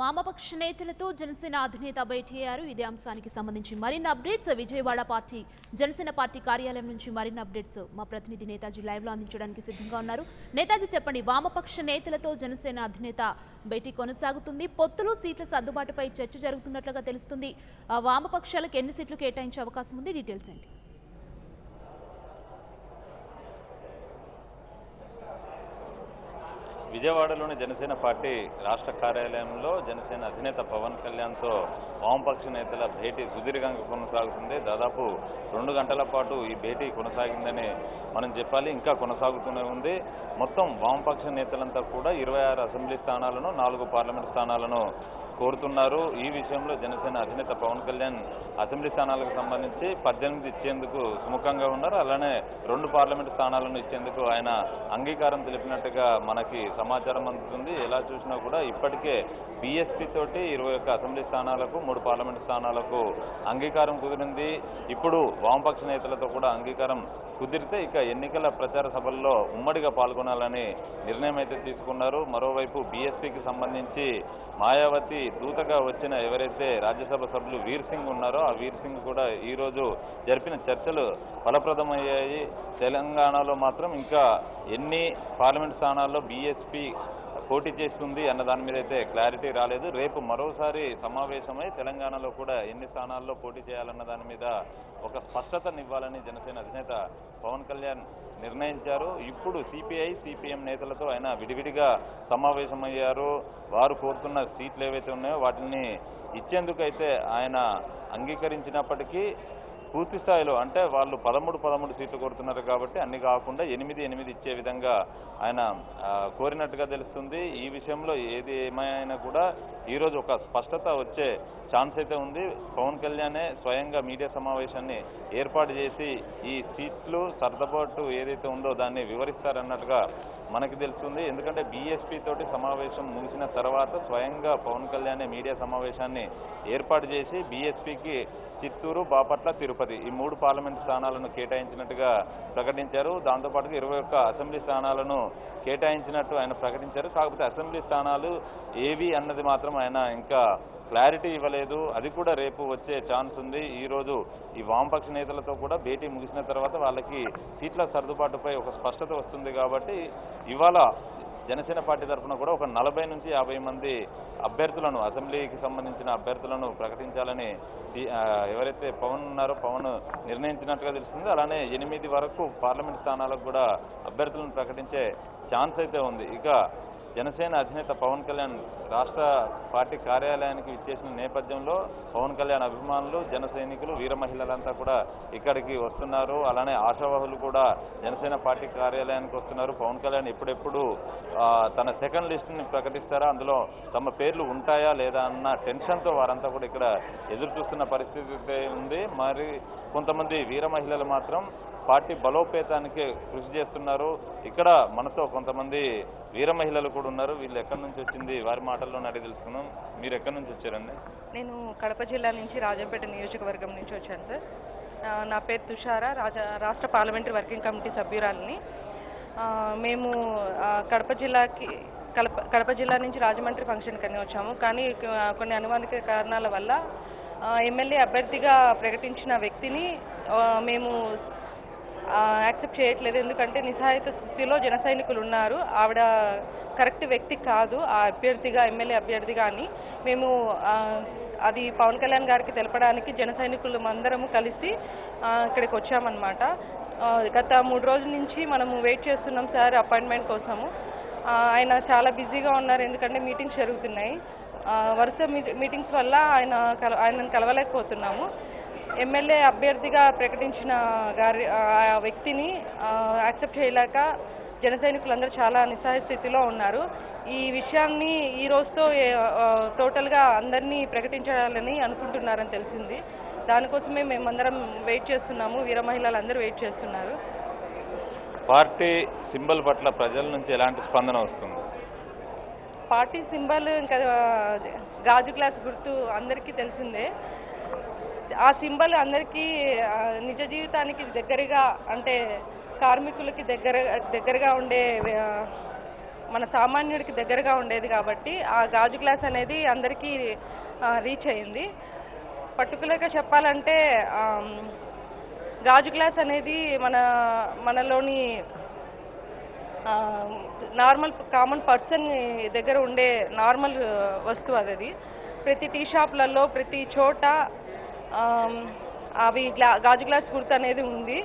వామపక్ష నేతలతో జనసేన అధినేత భేటీ అయ్యారు. ఇదే అంశానికి సంబంధించి మరిన్ని updates Vijayawada party Janasena party కార్యాలయం నుంచి మరిన్ని అప్డేట్స్ మా ప్రతినిధి నేతాజీ లైవ్ లో అందించడానికి సిద్ధంగా ఉన్నారు. నేతాజీ చెప్పండి, వామపక్ష నేతలతో జనసేన అధినేత భేటీ కొనసాగుతుంది. పొత్తులు సీట్ల సర్దుబాటుపై చర్చ జరుగుతున్నట్లుగా తెలుస్తుంది. వామపక్షాలకు ఎన్ని సీట్లు కేటాయించే అవకాశం ఉంది? డీటెయిల్స్ ఏంటి? విజయవాడలోని జనసేన పార్టీ రాష్ట్ర కార్యాలయంలో జనసేన అధినేత పవన్ కళ్యాణ్తో వామపక్ష నేతల భేటీ సుదీర్ఘంగా కొనసాగుతుంది. దాదాపు 2 గంటల పాటు ఈ భేటీ కొనసాగిందని మనం చెప్పాలి. ఇంకా కొనసాగుతూనే ఉంది. మొత్తం వామపక్ష నేతలంతా కూడా 26 అసెంబ్లీ స్థానాలను 4 పార్లమెంట్ స్థానాలను కోరుతున్నారు. ఈ విషయంలో జనసేన అధినేత పవన్ కళ్యాణ్ అసెంబ్లీ స్థానాలకు సంబంధించి 18 ఇచ్చేందుకు సుముఖంగా ఉన్నారు. అలానే 2 పార్లమెంట్ స్థానాలను ఇచ్చేందుకు ఆయన అంగీకారం తెలిపినట్టుగా మనకి సమాచారం అందుతుంది. ఎలా చూసినా కూడా ఇప్పటికే బీఎస్పీ తోటి 21 అసెంబ్లీ స్థానాలకు 3 పార్లమెంట్ స్థానాలకు అంగీకారం కుదిరింది. ఇప్పుడు వామపక్ష నేతలతో కూడా అంగీకారం కుదిరితే ఇక ఎన్నికల ప్రచార సభల్లో ఉమ్మడిగా పాల్గొనాలని నిర్ణయం అయితే తీసుకున్నారు. మరోవైపు బీఎస్పీకి సంబంధించి మాయావతి దూతగా వచ్చిన ఎవరైతే రాజ్యసభ సభ్యులు వీర్ సింగ్ ఉన్నారో ఆ వీర్ సింగ్ కూడా ఈరోజు జరిపిన చర్చలు ఫలప్రదమయ్యాయి. తెలంగాణలో మాత్రం ఇంకా ఎన్ని పార్లమెంట్ స్థానాల్లో బీఎస్పీ పోటీ చేస్తుంది అన్న దాని మీద అయితే క్లారిటీ రాలేదు. రేపు మరోసారి సమావేశమై తెలంగాణలో కూడా ఎన్ని స్థానాల్లో పోటీ చేయాలన్న దాని మీద ఒక స్పష్టతనివ్వాలని జనసేన అధినేత పవన్ కళ్యాణ్ నిర్ణయించారు. ఇప్పుడు సిపిఐ సిపిఎం నేతలతో ఆయన విడివిడిగా సమావేశమయ్యారు. వారు కోరుతున్న సీట్లు ఏవైతే ఉన్నాయో వాటిని ఇచ్చేందుకైతే ఆయన అంగీకరించినప్పటికీ పూర్తి స్థాయిలో అంటే వాళ్ళు 13 సీట్లు కోరుతున్నారు కాబట్టి అన్ని కాకుండా 8 ఇచ్చే విధంగా ఆయన కోరినట్టుగా తెలుస్తుంది. ఈ విషయంలో ఏది ఏమైనా కూడా ఈరోజు ఒక స్పష్టత వచ్చే ఛాన్స్ అయితే ఉంది. పవన్ కళ్యాణే స్వయంగా మీడియా సమావేశాన్ని ఏర్పాటు చేసి ఈ సీట్లు సర్దుబాటు ఏదైతే ఉందో దాన్ని వివరిస్తారన్నట్టుగా మనకి తెలుస్తుంది. ఎందుకంటే బీఎస్పీ తోటి సమావేశం ముగిసిన తర్వాత స్వయంగా పవన్ కళ్యాణే మీడియా సమావేశాన్ని ఏర్పాటు చేసి బీఎస్పీకి చిత్తూరు, బాపట్ల, తిరుపతి ఈ 3 పార్లమెంట్ స్థానాలను కేటాయించినట్టుగా ప్రకటించారు. దాంతోపాటుగా 21 అసెంబ్లీ స్థానాలను కేటాయించినట్టు ఆయన ప్రకటించారు. కాకపోతే అసెంబ్లీ స్థానాలు ఏవి అన్నది మాత్రం ఆయన ఇంకా క్లారిటీ ఇవ్వలేదు. అది కూడా రేపు వచ్చే ఛాన్స్ ఉంది. ఈరోజు ఈ వామపక్ష నేతలతో కూడా భేటీ ముగిసిన తర్వాత వాళ్ళకి సీట్ల సర్దుబాటుపై ఒక స్పష్టత వస్తుంది కాబట్టి ఇవాళ జనసేన పార్టీ తరఫున కూడా ఒక 40 నుంచి 50 మంది అభ్యర్థులను అసెంబ్లీకి సంబంధించిన అభ్యర్థులను ప్రకటించాలని ఎవరైతే పవన్ ఉన్నారో పవన్ నిర్ణయించినట్టుగా తెలుస్తుంది. అలానే 8 వరకు పార్లమెంట్ స్థానాలకు కూడా అభ్యర్థులను ప్రకటించే ఛాన్స్ అయితే ఉంది. ఇక జనసేన అధినేత పవన్ కళ్యాణ్ రాష్ట్ర పార్టీ కార్యాలయానికి ఇచ్చేసిన నేపథ్యంలో పవన్ కళ్యాణ్ అభిమానులు, జన సైనికులు, వీర మహిళలంతా కూడా ఇక్కడికి వస్తున్నారు. అలానే ఆశావాహులు కూడా జనసేన పార్టీ కార్యాలయానికి వస్తున్నారు. పవన్ కళ్యాణ్ ఎప్పుడెప్పుడు తన సెకండ్ లిస్టుని ప్రకటిస్తారా, అందులో తమ పేర్లు ఉంటాయా లేదా అన్న టెన్షన్తో వారంతా కూడా ఇక్కడ ఎదురు చూస్తున్న పరిస్థితి ఉంది. మరి కొంతమంది వీర మహిళలు మాత్రం పార్టీ బలోపేతానికి కృషి చేస్తున్నారు. ఇక్కడ మనతో కొంతమంది వీర మహిళలు కూడా ఉన్నారు. వీళ్ళు ఎక్కడి నుంచి వచ్చింది వారి మాటల్లోనే అడిగి తెలుసుకున్నాం. మీరు ఎక్కడి నుంచి వచ్చారండి? నేను కడప జిల్లా నుంచి రాజంపేట నియోజకవర్గం నుంచి వచ్చాను సార్. నా పేరు తుషార, రాష్ట్ర పార్లమెంటరీ వర్కింగ్ కమిటీ సభ్యురాలిని. మేము కడప జిల్లా నుంచి రాజమండ్రి ఫంక్షన్కి అని వచ్చాము. కానీ కొన్ని అనుమానిక కారణాల వల్ల ఎమ్మెల్యే అభ్యర్థిగా ప్రకటించిన వ్యక్తిని మేము యాక్సెప్ట్ చేయట్లేదు. ఎందుకంటే నిస్సహాయత స్థితిలో జన సైనికులు ఉన్నారు. ఆవిడ కరెక్ట్ వ్యక్తి కాదు ఆ అభ్యర్థిగా, ఎమ్మెల్యే అభ్యర్థిగా అని మేము అది పవన్ కళ్యాణ్ గారికి తెలపడానికి జన సైనికులు అందరము కలిసి ఇక్కడికి వచ్చామన్నమాట. గత 3 రోజుల నుంచి మనము వెయిట్ చేస్తున్నాం సార్ అపాయింట్మెంట్ కోసము. ఆయన చాలా బిజీగా ఉన్నారు. ఎందుకంటే మీటింగ్స్ జరుగుతున్నాయి. వరుస మీటింగ్స్ వల్ల ఆయనను కలవలేకపోతున్నాము. ఎమ్మెల్యే అభ్యర్థిగా ప్రకటించిన ఆ వ్యక్తిని యాక్సెప్ట్ చేయలేక జన సైనికులందరూ చాలా నిస్సహాయ స్థితిలో ఉన్నారు. ఈ విషయాన్ని ఈ రోజుతో టోటల్గా అందరినీ ప్రకటించాలని అనుకుంటున్నారని తెలిసింది. దానికోసమే మేమందరం వెయిట్ చేస్తున్నాము. వీర మహిళలు అందరూ వెయిట్ చేస్తున్నారు. పార్టీ సింబల్ పట్ల ప్రజల నుంచి ఎలాంటి స్పందన వస్తుంది? పార్టీ సింబల్ ఇంకా గాజు గ్లాస్ గుర్తు అందరికీ తెలిసిందే. ఆ సింబల్ అందరికీ నిజ జీవితానికి దగ్గరగా, అంటే కార్మికులకి దగ్గరగా ఉండే మన సామాన్యుడికి దగ్గరగా ఉండేది కాబట్టి ఆ గాజు గ్లాస్ అనేది అందరికీ రీచ్ అయింది. పర్టికులర్గా చెప్పాలంటే గాజు గ్లాస్ అనేది మనలోని నార్మల్ కామన్ పర్సన్ దగ్గర ఉండే నార్మల్ వస్తువు అది. ప్రతి టీ షాప్లలో ప్రతి చోట అవి గాజు గ్లాస్ గుర్తు అనేది ఉంది.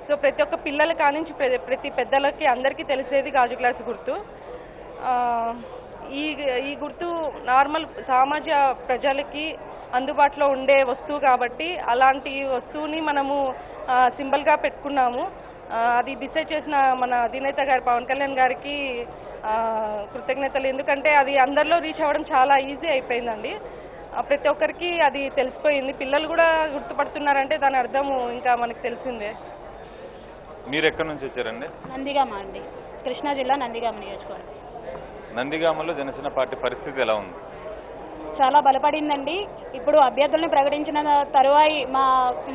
సో ప్రతి ఒక్క పిల్లల కానించి ప్రతి పెద్దలకి అందరికీ తెలిసేది గాజు గ్లాస్ గుర్తు. ఈ గుర్తు నార్మల్ సమాజ ప్రజలకి అందుబాటులో ఉండే వస్తువు కాబట్టి అలాంటి వస్తువుని మనము సింబల్గా పెట్టుకున్నాము. అది డిసైడ్ చేసిన మన అధినేత గారు పవన్ కళ్యాణ్ గారికి కృతజ్ఞతలు. ఎందుకంటే అది అందరిలో రీచ్ అవ్వడం చాలా ఈజీ అయిపోయిందండి. ప్రతి ఒక్కరికి అది తెలిసిపోయింది. పిల్లలు కూడా గుర్తుపడుతున్నారంటే దాని అర్థము ఇంకా మనకు తెలిసిందే. మీరు ఎక్కడి నుంచి వచ్చారండి? నందిగామ అండి, కృష్ణా జిల్లా నందిగామ నియోజకవర్గం. నందిగామలో జనసేన పార్టీ పరిస్థితి ఎలా ఉంది? చాలా బలపడిందండి. ఇప్పుడు అభ్యర్థులను ప్రకటించిన తరువాయి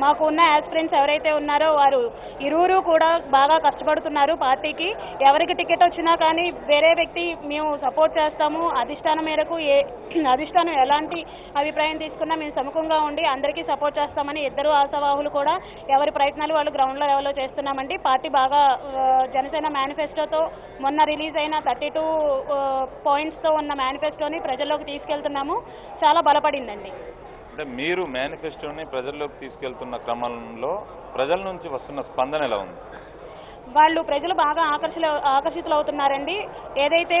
మాకు ఉన్న యాస్పిరెంట్స్ ఎవరైతే ఉన్నారో వారు ఇరువురు కూడా బాగా కష్టపడుతున్నారు. పార్టీకి ఎవరికి టికెట్ వచ్చినా కానీ వేరే వ్యక్తి మేము సపోర్ట్ చేస్తాము. అధిష్టానం మేరకు అధిష్టానం ఎలాంటి అభిప్రాయం తీసుకున్నా మేము సముఖంగా ఉండి అందరికీ సపోర్ట్ చేస్తామని ఇద్దరు ఆశావాహులు కూడా ఎవరి ప్రయత్నాలు వాళ్ళు గ్రౌండ్లో లెవెల్లో చేస్తున్నామండి. పార్టీ బాగా జనసేన మేనిఫెస్టోతో మొన్న రిలీజ్ అయిన 32 పాయింట్స్తో ఉన్న మేనిఫెస్టోని ప్రజల్లోకి తీసుకెళ్తున్నాము. చాలా బలపడిందండి. అంటే మీరు మేనిఫెస్టోని ప్రజల్లోకి తీసుకెళ్తున్న క్రమంలో ప్రజల నుంచి వస్తున్న స్పందన ఎలా ఉంది? ప్రజలు బాగా ఆకర్షితులవుతున్నారండి. ఏదైతే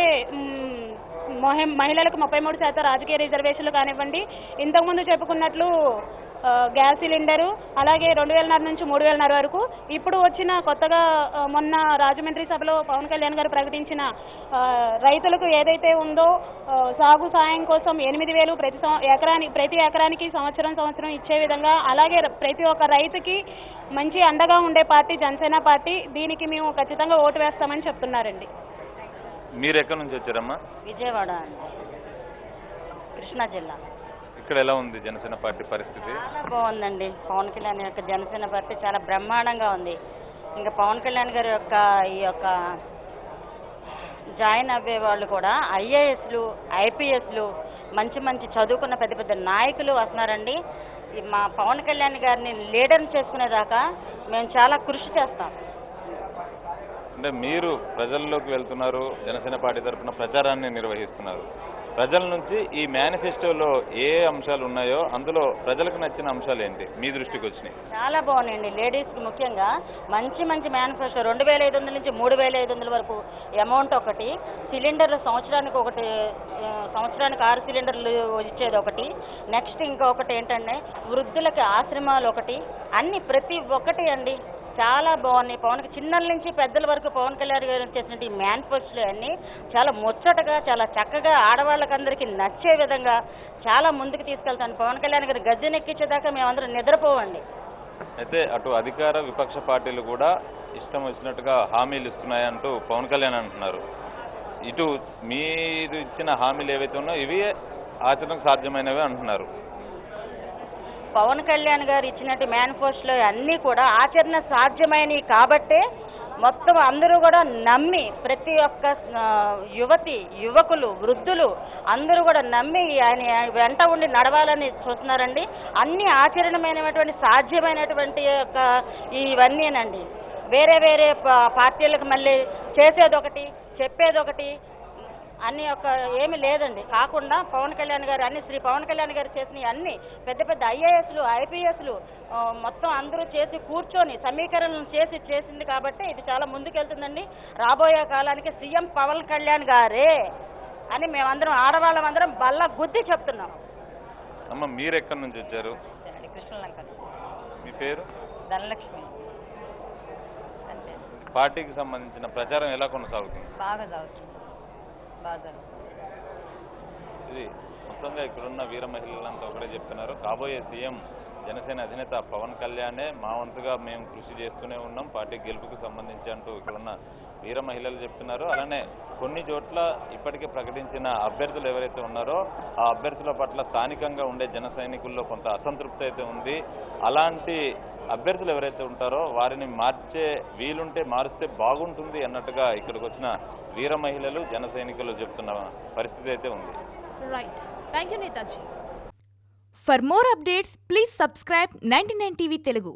మహిళలకు 33% రాజకీయ రిజర్వేషన్లు కానివ్వండి, ఇంతకుముందు చెప్పుకున్నట్లు గ్యాస్ సిలిండరు, అలాగే 2000 నుంచి 3000 వరకు, ఇప్పుడు వచ్చిన కొత్తగా మొన్న రాజమండ్రి సభలో పవన్ కళ్యాణ్ గారు ప్రకటించిన రైతులకు ఏదైతే ఉందో సాగు సాయం కోసం 8000 ప్రతి ఎకరానికి సంవత్సరం ఇచ్చే విధంగా, అలాగే ప్రతి ఒక్క రైతుకి మంచి అండగా ఉండే పార్టీ జనసేన పార్టీ. దీనికి మేము ఖచ్చితంగా ఓటు వేస్తామని చెప్తున్నారండి. మీరు ఎక్కడి నుంచి వచ్చారమ్మా? విజయవాడ అండి, కృష్ణా జిల్లా. ఇక్కడ ఎలా ఉంది జనసేన పార్టీ పరిస్థితి? చాలా బాగుందండి. పవన్ కళ్యాణ్ యొక్క జనసేన పార్టీ చాలా బ్రహ్మాండంగా ఉంది. ఇంకా పవన్ కళ్యాణ్ గారి యొక్క ఈ యొక్క జాయిన్ అవ్వే వాళ్ళు కూడా ఐఏఎస్లు, ఐపీఎస్లు, మంచి చదువుకున్న పెద్ద పెద్ద నాయకులు వస్తున్నారండి. మా పవన్ కళ్యాణ్ గారిని లీడర్ని చేసుకునేదాకా మేము చాలా కృషి చేస్తాం. అంటే మీరు ప్రజల్లోకి వెళ్తున్నారు, జనసేన పార్టీ తరఫున ప్రచారాన్ని నిర్వహిస్తున్నారు. ప్రజల నుంచి ఈ మేనిఫెస్టోలో ఏ అంశాలు ఉన్నాయో అందులో ప్రజలకు నచ్చిన అంశాలు ఏంటి మీ దృష్టికి వచ్చినాయి? చాలా బాగున్నాయండి. లేడీస్కి ముఖ్యంగా మంచి మేనిఫెస్టో. 2500 నుంచి 3500 వరకు అమౌంట్ ఒకటి, సిలిండర్లు సంవత్సరానికి 6 సిలిండర్లు ఇచ్చేది ఒకటి, నెక్స్ట్ ఇంకొకటి ఏంటంటే వృద్ధులకి ఆశ్రమాలు ఒకటి, అన్ని ప్రతి ఒక్కటి అండి చాలా బాగున్నాయి. చిన్నల నుంచి పెద్దల వరకు పవన్ కళ్యాణ్ గారు చేసినట్టు ఈ మేనిఫెస్టోలు అన్నీ చాలా ముచ్చటగా, చాలా చక్కగా, ఆడవాళ్ళకందరికీ నచ్చే విధంగా చాలా ముందుకు తీసుకెళ్తాను. పవన్ కళ్యాణ్ గారు గద్దెనెక్కించేదాకా మేమందరం నిద్రపోవండి. అయితే అటు అధికార విపక్ష పార్టీలు కూడా ఇష్టం వచ్చినట్టుగా హామీలు ఇస్తున్నాయంటూ పవన్ కళ్యాణ్ అంటున్నారు. ఇటు మీరు ఇచ్చిన హామీలు ఏవైతే ఉన్నాయో ఇవి ఆచరణకు సాధ్యమైనవి అంటున్నారు. పవన్ కళ్యాణ్ గారు ఇచ్చినట్టు మేనిఫెస్టోలో అన్నీ కూడా ఆచరణ సాధ్యమైనవి కాబట్టే మొత్తం అందరూ కూడా నమ్మి, ప్రతి ఒక్క యువకులు, వృద్ధులు అందరూ కూడా నమ్మి ఆయన వెంట ఉండి నడవాలని చూస్తున్నారండి. అన్ని ఆచరణమైనటువంటి సాధ్యమైనటువంటి యొక్క ఇవన్నీనండి. వేరే పార్టీలకు మళ్ళీ చేసేదొకటి, చెప్పేదొకటి అన్ని ఒక ఏమి లేదండి. కాకుండా పవన్ కళ్యాణ్ గారు శ్రీ పవన్ కళ్యాణ్ గారు చేసిన అన్ని పెద్ద ఐఏఎస్లు, ఐపీఎస్లు మొత్తం అందరూ చేసి కూర్చొని సమీకరణలు చేసింది కాబట్టి ఇది చాలా ముందుకెళ్తుందండి. రాబోయే కాలానికి సీఎం పవన్ కళ్యాణ్ గారే అని మేమందరం ఆడవాళ్ళమందరం బల్ల గుద్ది చెప్తున్నాం. అమ్మ మీరు ఎక్కడి నుంచి వచ్చారు? కృష్ణలంక. మీ పేరు? ధనలక్ష్మి. పార్టీకి సంబంధించిన ప్రచారం ఎలా కొనసాగుతుంది? బాగా సాగుతుంది. ఇది మొత్తంగా ఇక్కడున్న వీర మహిళలంతా ఒకటే చెప్తున్నారు, కాబోయే సీఎం జనసేన అధినేత పవన్ కళ్యాణే. మా వంతుగా మేము కృషి చేస్తూనే ఉన్నాం పార్టీ గెలుపుకు సంబంధించి అంటూ ఇక్కడ ఉన్న వీర మహిళలు చెప్తున్నారు. అలానే కొన్ని చోట్ల ఇప్పటికే ప్రకటించిన అభ్యర్థులు ఎవరైతే ఉన్నారో ఆ అభ్యర్థుల పట్ల స్థానికంగా ఉండే జన సైనికుల్లో కొంత అసంతృప్తి అయితే ఉంది. అలాంటి అభ్యర్థులు ఎవరైతే ఉంటారో వారిని మార్చే వీలుంటే మారిస్తే బాగుంటుంది అన్నట్టుగా ఇక్కడికి వచ్చిన వీర మహిళలు జన సైనికులు చెప్తున్న పరిస్థితి అయితే ఉంది. Right, thank you Netaji. For more updates, please subscribe 99 TV Telugu.